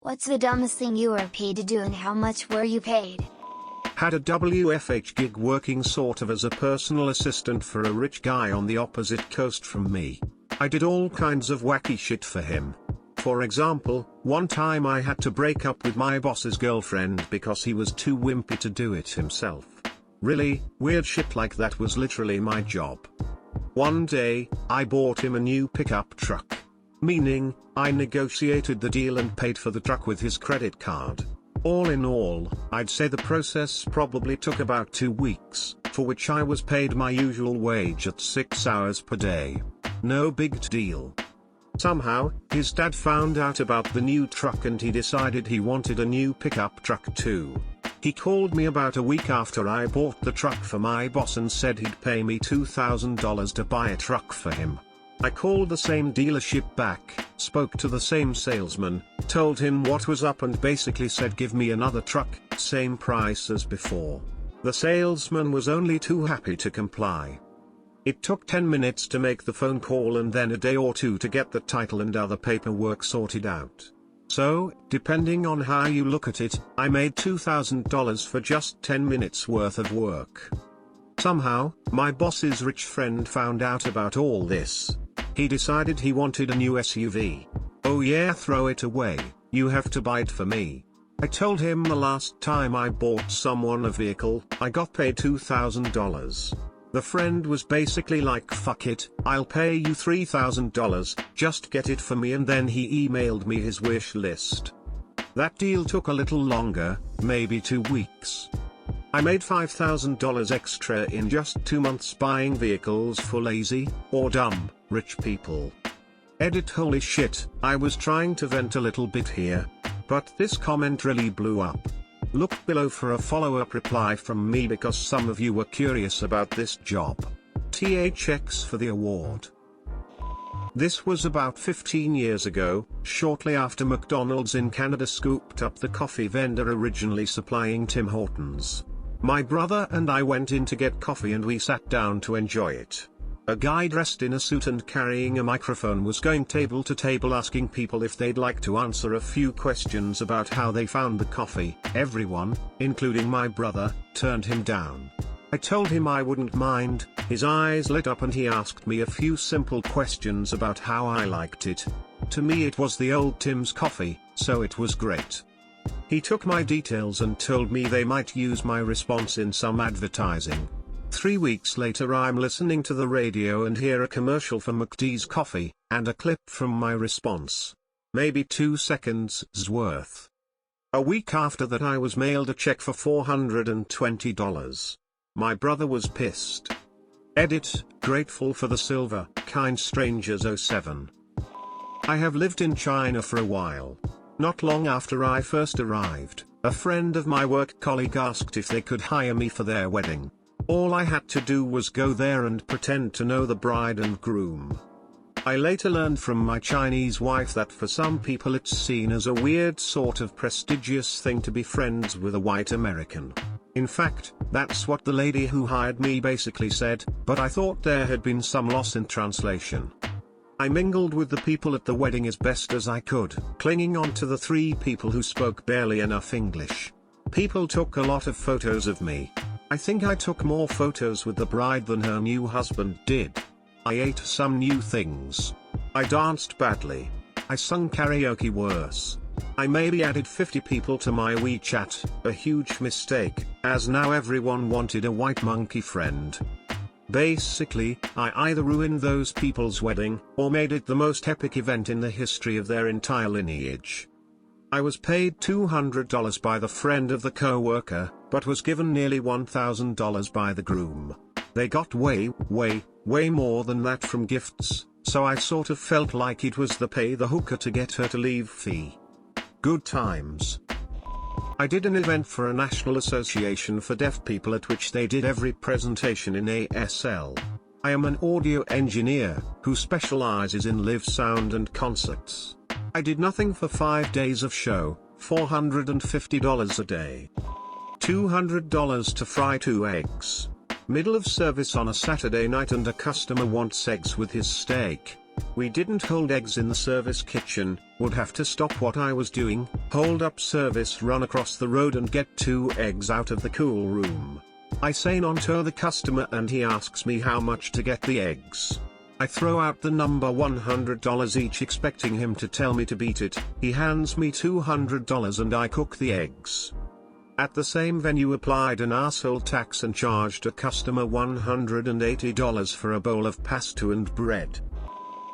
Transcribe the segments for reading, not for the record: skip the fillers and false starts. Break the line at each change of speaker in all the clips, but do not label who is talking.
What's the dumbest thing you were paid to do and how much were you paid?
Had a WFH gig working sort of as a personal assistant for a rich guy on the opposite coast from me. I did all kinds of wacky shit for him. For example, one time I had to break up with my boss's girlfriend because he was too wimpy to do it himself. Really, weird shit like that was literally my job. One day, I bought him a new pickup truck. Meaning, I negotiated the deal and paid for the truck with his credit card. All in all, I'd say the process probably took about 2 weeks, for which I was paid my usual wage at 6 hours per day. No big deal. Somehow, his dad found out about the new truck and he decided he wanted a new pickup truck too. He called me about a week after I bought the truck for my boss and said he'd pay me $2,000 to buy a truck for him. I called the same dealership back, spoke to the same salesman, told him what was up and basically said give me another truck, same price as before. The salesman was only too happy to comply. It took 10 minutes to make the phone call and then a day or two to get the title and other paperwork sorted out. So, depending on how you look at it, I made $2,000 for just 10 minutes worth of work. Somehow, my boss's rich friend found out about all this. He decided he wanted a new SUV. Oh yeah, throw it away, you have to buy it for me. I told him the last time I bought someone a vehicle, I got paid $2,000. The friend was basically like fuck it, I'll pay you $3,000, just get it for me, and then he emailed me his wish list. That deal took a little longer, maybe 2 weeks. I made $5,000 extra in just 2 months buying vehicles for lazy, or dumb, rich people. Edit. Holy shit, I was trying to vent a little bit here. But this comment really blew up. Look below for a follow-up reply from me because some of you were curious about this job. THX for the award. This was about 15 years ago, shortly after McDonald's in Canada scooped up the coffee vendor originally supplying Tim Hortons. My brother and I went in to get coffee and we sat down to enjoy it. A guy dressed in a suit and carrying a microphone was going table to table asking people if they'd like to answer a few questions about how they found the coffee. Everyone, including my brother, turned him down. I told him I wouldn't mind. His eyes lit up and he asked me a few simple questions about how I liked it. To me it was the old Tim's coffee, so it was great. He took my details and told me they might use my response in some advertising. 3 weeks later I'm listening to the radio and hear a commercial for McD's coffee, and a clip from my response. Maybe 2 seconds' worth. A week after that I was mailed a check for $420. My brother was pissed. Edit. Grateful for the silver, kind strangers 07. I have lived in China for a while. Not long after I first arrived, a friend of my work colleague asked if they could hire me for their wedding. All I had to do was go there and pretend to know the bride and groom. I later learned from my Chinese wife that for some people it's seen as a weird sort of prestigious thing to be friends with a white American. In fact, that's what the lady who hired me basically said, but I thought there had been some loss in translation. I mingled with the people at the wedding as best as I could, clinging on to the 3 people who spoke barely enough English. People took a lot of photos of me. I think I took more photos with the bride than her new husband did. I ate some new things. I danced badly. I sung karaoke worse. I maybe added 50 people to my WeChat, a huge mistake, as now everyone wanted a white monkey friend. Basically, I either ruined those people's wedding, or made it the most epic event in the history of their entire lineage. I was paid $200 by the friend of the co-worker, but was given nearly $1,000 by the groom. They got way more than that from gifts, so I sort of felt like it was the pay the hooker to get her to leave fee. Good times. I did an event for a National Association for Deaf People at which they did every presentation in ASL. I am an audio engineer, who specializes in live sound and concerts. I did nothing for 5 days of show, $450 a day. $200 to fry 2 eggs. Middle of service on a Saturday night and a customer wants eggs with his steak. We didn't hold eggs in the service kitchen, would have to stop what I was doing, hold up service, run across the road and get 2 eggs out of the cool room. I say none to the customer and he asks me how much to get the eggs. I throw out the number $100 each expecting him to tell me to beat it. He hands me $200 and I cook the eggs. At the same venue applied an asshole tax and charged a customer $180 for a bowl of pasta and bread.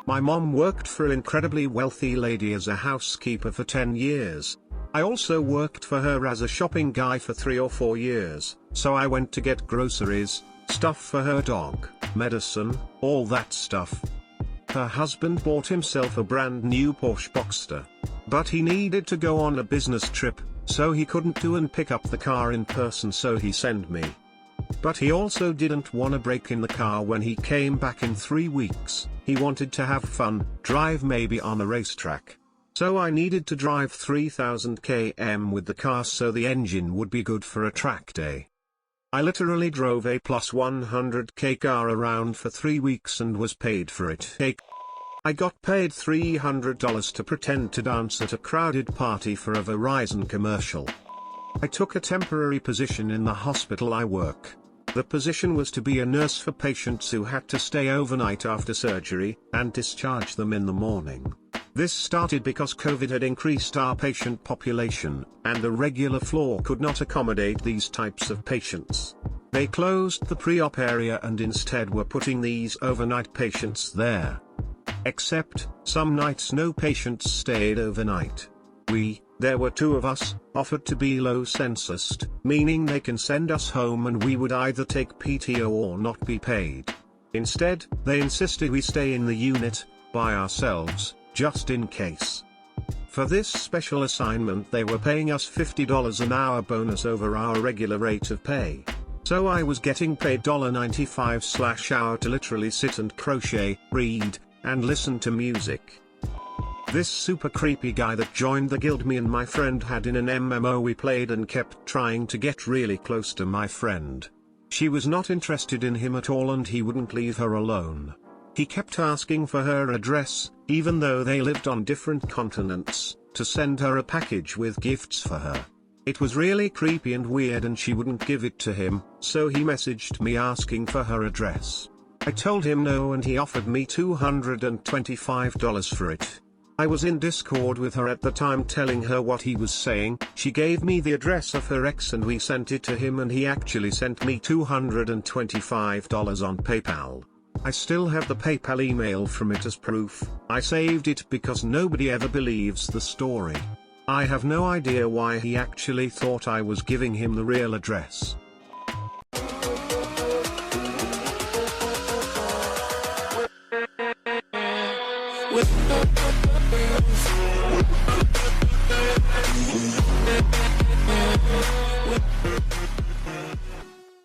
My mom worked for an incredibly wealthy lady as a housekeeper for 10 years. I also worked for her as a shopping guy for 3 or 4 years, so I went to get groceries, stuff for her dog, medicine, all that stuff. Her husband bought himself a brand new Porsche Boxster. But he needed to go on a business trip, so he couldn't do and pick up the car in person, so he sent me. But he also didn't want to break in the car when he came back in 3 weeks. He wanted to have fun, drive maybe on a racetrack. So I needed to drive 3,000 km with the car so the engine would be good for a track day. I literally drove a plus 100k car around for 3 weeks and was paid for it. I got paid $300 to pretend to dance at a crowded party for a Verizon commercial. I took a temporary position in the hospital I work. The position was to be a nurse for patients who had to stay overnight after surgery, and discharge them in the morning. This started because COVID had increased our patient population, and the regular floor could not accommodate these types of patients. They closed the pre-op area and instead were putting these overnight patients there. Except, some nights no patients stayed overnight. There were 2 of us, offered to be low censused, meaning they can send us home and we would either take PTO or not be paid. Instead, they insisted we stay in the unit, by ourselves, just in case. For this special assignment they were paying us $50 an hour bonus over our regular rate of pay. So I was getting paid $95/hour to literally sit and crochet, read, and listen to music. This super creepy guy that joined the guild me and my friend had in an MMO we played and kept trying to get really close to my friend. She was not interested in him at all and he wouldn't leave her alone. He kept asking for her address, even though they lived on different continents, to send her a package with gifts for her. It was really creepy and weird and she wouldn't give it to him, so he messaged me asking for her address. I told him no and he offered me $225 for it. I was in Discord with her at the time telling her what he was saying. She gave me the address of her ex and we sent it to him and he actually sent me $225 on PayPal. I still have the PayPal email from it as proof. I saved it because nobody ever believes the story. I have no idea why he actually thought I was giving him the real address.
With